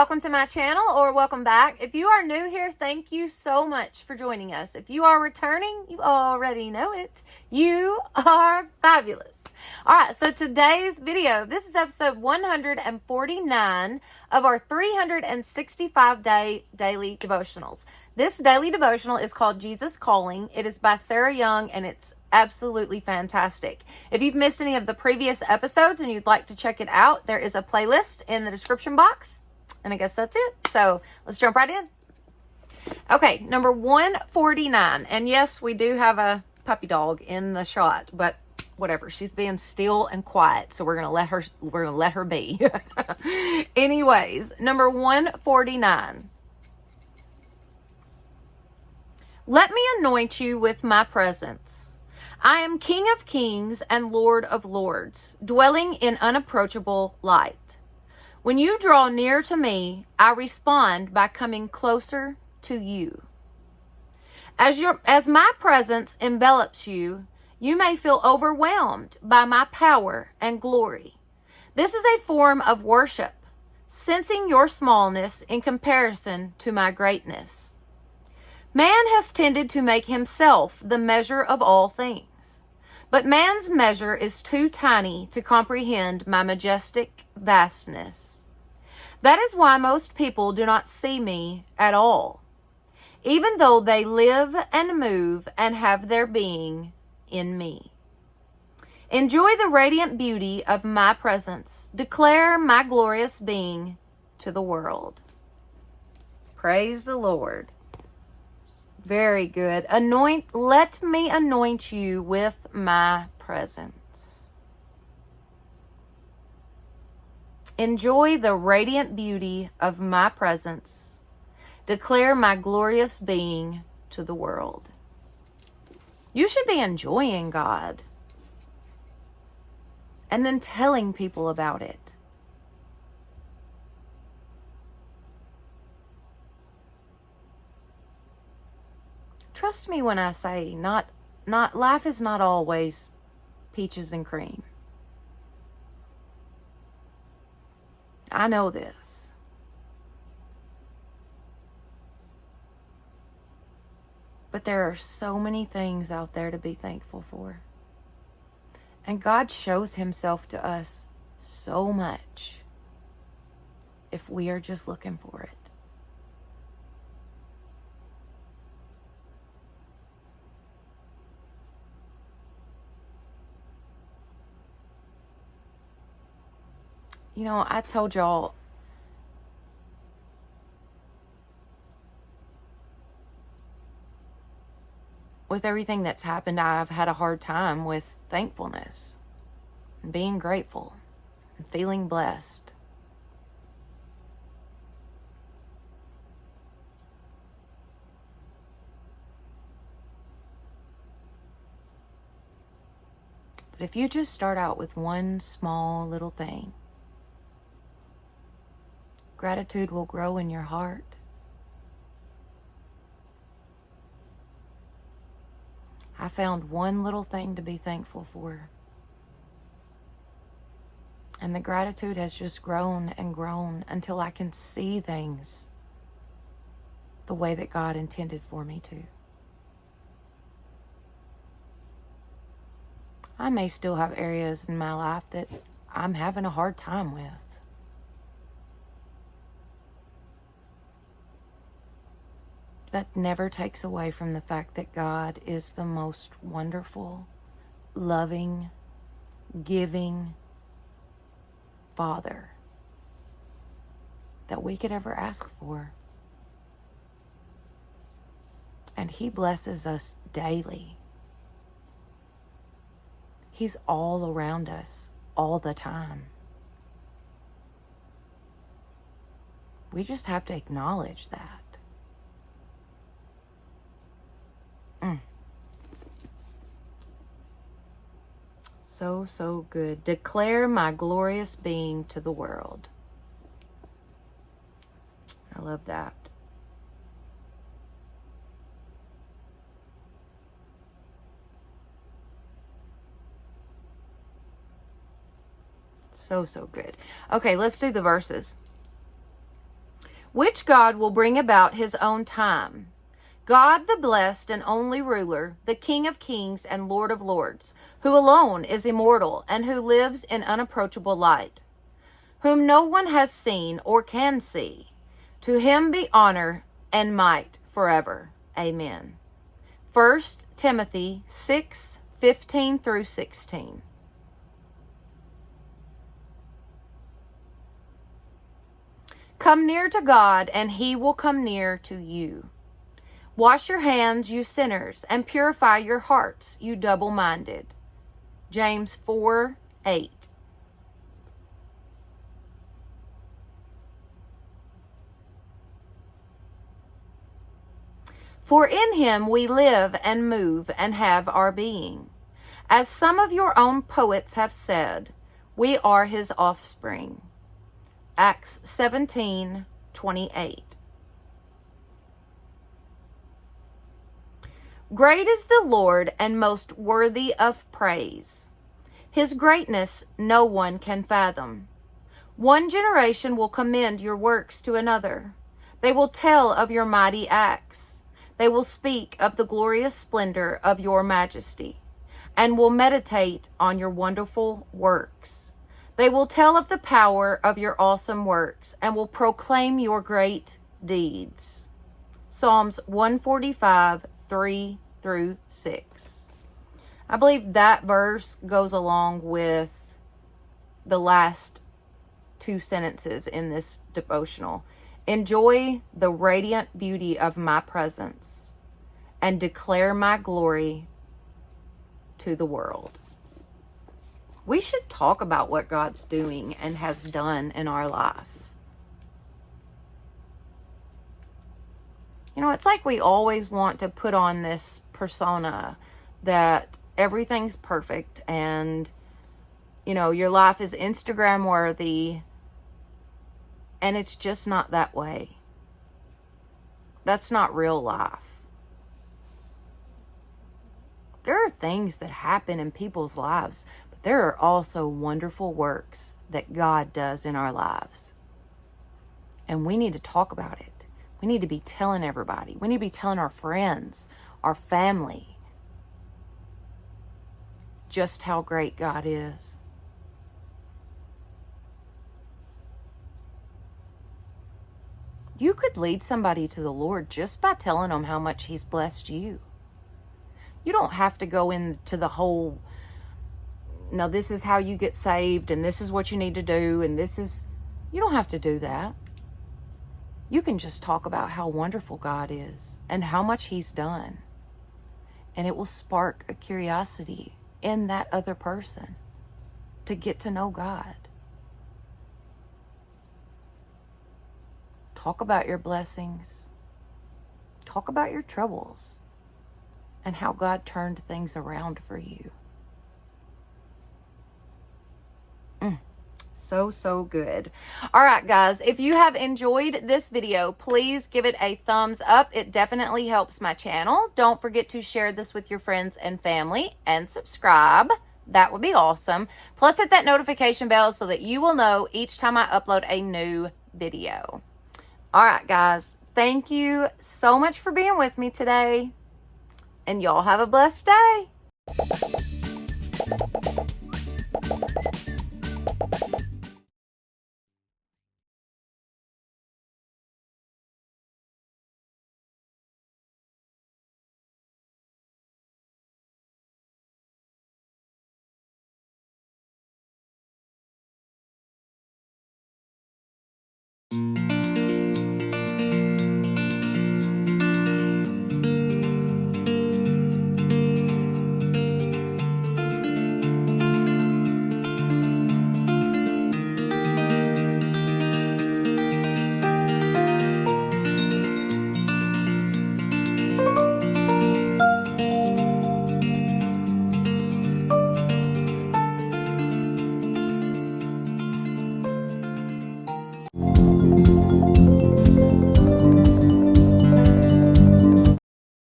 welcome to my channel, or welcome back. If you are new here, thank you so much for joining us. If you are returning, you already know it. You are fabulous. All right, so today's video, this is episode 149 of our 365-day daily devotionals. This daily devotional is called Jesus Calling. It is by Sarah Young, and it's absolutely fantastic. If you've missed any of the previous episodes and you'd like to check it out, there is a playlist in the description box. And I guess that's it. So let's jump right in. Okay, number 149. And yes, we do have a puppy dog in the shot, but whatever. She's being still and quiet, so we're gonna let her be. Anyways, number 149. Let me anoint you with my presence. I am King of Kings and Lord of Lords, dwelling in unapproachable light. When you draw near to me, I respond by coming closer to you. As my presence envelops you, you may feel overwhelmed by my power and glory. This is a form of worship, sensing your smallness in comparison to my greatness. Man has tended to make himself the measure of all things, but man's measure is too tiny to comprehend my majestic vastness. That is why most people do not see me at all, even though they live and move and have their being in me. Enjoy the radiant beauty of my presence. Declare my glorious being to the world. Praise the Lord. Very good. Let me anoint you with my presence. Enjoy the radiant beauty of my presence. Declare my glorious being to the world. You should be enjoying God and then telling people about it. Trust me when I say not life is not always peaches and cream. I know this. But there are so many things out there to be thankful for. And God shows himself to us so much if we are just looking for it. You know, I told y'all with everything that's happened, I've had a hard time with thankfulness and being grateful and feeling blessed. But if you just start out with one small little thing, gratitude will grow in your heart. I found one little thing to be thankful for. And the gratitude has just grown and grown until I can see things the way that God intended for me to. I may still have areas in my life that I'm having a hard time with. That never takes away from the fact that God is the most wonderful, loving, giving Father that we could ever ask for. And he blesses us daily. He's all around us all the time. We just have to acknowledge that. So good. Declare my glorious being to the world. I love that. So good. Okay, let's do the verses. which God will bring about his own time. God, the blessed and only ruler, the King of kings and Lord of lords, who alone is immortal and who lives in unapproachable light, whom no one has seen or can see. To him be honor and might forever. Amen. 1 Timothy 6:15 through 16. Come near to God, and he will come near to you. Wash your hands, you sinners, and purify your hearts, you double-minded. James 4:8. For in him we live and move and have our being. As some of your own poets have said, we are his offspring. Acts 17:28. Great is the Lord and most worthy of praise. His greatness no one can fathom. One generation will commend your works to another. They will tell of your mighty acts. They will speak of the glorious splendor of your majesty and will meditate on your wonderful works. They will tell of the power of your awesome works and will proclaim your great deeds. Psalms 145:3 through 6. I believe that verse goes along with the last two sentences in this devotional. Enjoy the radiant beauty of my presence and declare my glory to the world. We should talk about what God's doing and has done in our life. You know, it's like we always want to put on this persona that everything's perfect and, you know, your life is Instagram worthy, and it's just not that way. That's not real life. There are things that happen in people's lives, but there are also wonderful works that God does in our lives. And we need to talk about it. We need to be telling everybody. We need to be telling our friends, our family, just how great God is. You could lead somebody to the Lord just by telling them how much he's blessed you. You don't have to go into the whole, no, this is how you get saved and this is what you need to do and you don't have to do that. You can just talk about how wonderful God is and how much he's done. And it will spark a curiosity in that other person to get to know God. Talk about your blessings. Talk about your troubles and how God turned things around for you. So good. All right, guys, if you have enjoyed this video, please give it a thumbs up. It definitely helps my channel. Don't forget to share this with your friends and family and subscribe. That would be awesome. Plus, hit that notification bell so that you will know each time I upload a new video. All right, guys, thank you so much for being with me today, and y'all have a blessed day.